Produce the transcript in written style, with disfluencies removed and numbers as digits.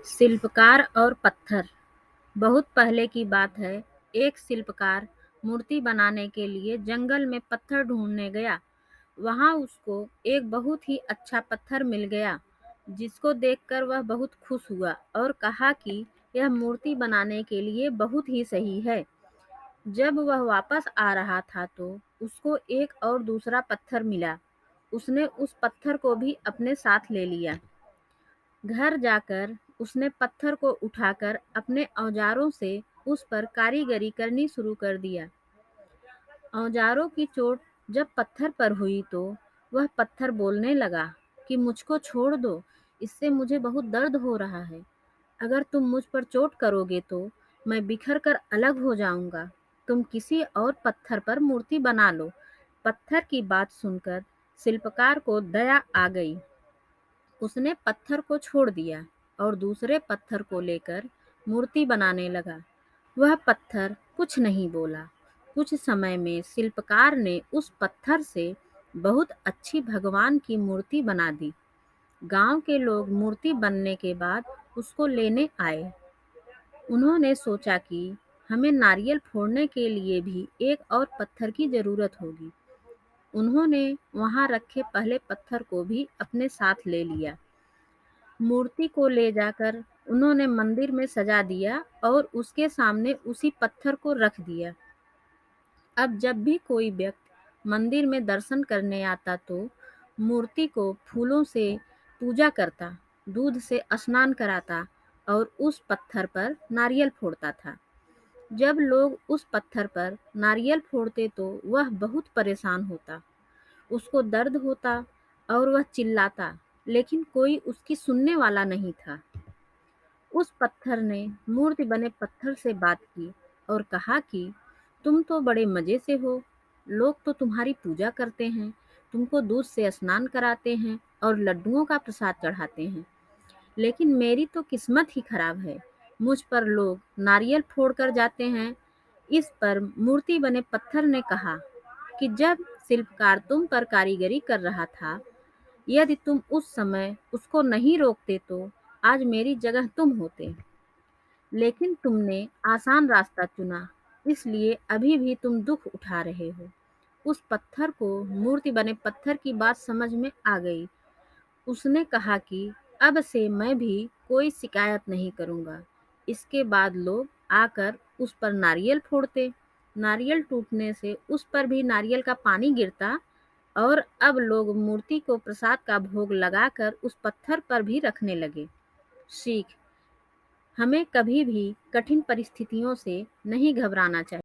शिल्पकार और पत्थर। बहुत पहले की बात है। एक शिल्पकार मूर्ति बनाने के लिए जंगल में पत्थर ढूंढने गया। वहां उसको एक बहुत ही अच्छा पत्थर मिल गया, जिसको देखकर वह बहुत खुश हुआ और कहा कि यह मूर्ति बनाने के लिए बहुत ही सही है। जब वह वापस आ रहा था तो उसको एक और दूसरा पत्थर मिला। उसने उस पत्थर को भी अपने साथ ले लिया। घर जाकर उसने पत्थर को उठाकर अपने औजारों से उस पर कारीगरी करनी शुरू कर दिया। औजारों की चोट जब पत्थर पर हुई तो वह पत्थर बोलने लगा कि मुझको छोड़ दो, इससे मुझे बहुत दर्द हो रहा है। अगर तुम मुझ पर चोट करोगे तो मैं बिखर कर अलग हो जाऊंगा। तुम किसी और पत्थर पर मूर्ति बना लो। पत्थर की बात सुनकर शिल्पकार को दया आ गई। उसने पत्थर को छोड़ दिया और दूसरे पत्थर को लेकर मूर्ति बनाने लगा। वह पत्थर कुछ नहीं बोला। कुछ समय में शिल्पकार ने उस पत्थर से बहुत अच्छी भगवान की मूर्ति बना दी। गांव के लोग मूर्ति बनने के बाद उसको लेने आए। उन्होंने सोचा कि हमें नारियल फोड़ने के लिए भी एक और पत्थर की जरूरत होगी। उन्होंने वहां रखे पहले पत्थर को भी अपने साथ ले लिया। मूर्ति को ले जाकर उन्होंने मंदिर में सजा दिया और उसके सामने उसी पत्थर को रख दिया। अब जब भी कोई व्यक्ति मंदिर में दर्शन करने आता तो मूर्ति को फूलों से पूजा करता, दूध से स्नान कराता और उस पत्थर पर नारियल फोड़ता था। जब लोग उस पत्थर पर नारियल फोड़ते तो वह बहुत परेशान होता। उसको दर्द होता और वह चिल्लाता, लेकिन कोई उसकी सुनने वाला नहीं था। उस पत्थर ने मूर्ति बने पत्थर से बात की और कहा कि तुम तो बड़े मजे से हो। लोग तो तुम्हारी पूजा करते हैं, तुमको दूध से स्नान कराते हैं और लड्डुओं का प्रसाद चढ़ाते हैं, लेकिन मेरी तो किस्मत ही खराब है। मुझ पर लोग नारियल फोड़ कर जाते हैं। इस पर मूर्ति बने पत्थर ने कहा कि जब शिल्पकार तुम पर कारीगरी कर रहा था, यदि तुम उस समय उसको नहीं रोकते तो आज मेरी जगह तुम होते। लेकिन तुमने आसान रास्ता चुना, इसलिए अभी भी तुम दुख उठा रहे हो। उस पत्थर को मूर्ति बने पत्थर की बात समझ में आ गई। उसने कहा कि अब से मैं भी कोई शिकायत नहीं करूंगा। इसके बाद लोग आकर उस पर नारियल फोड़ते। नारियल टूटने से उस पर भी नारियल का पानी गिरता और अब लोग मूर्ति को प्रसाद का भोग लगाकर उस पत्थर पर भी रखने लगे। सीख: हमें कभी भी कठिन परिस्थितियों से नहीं घबराना चाहिए।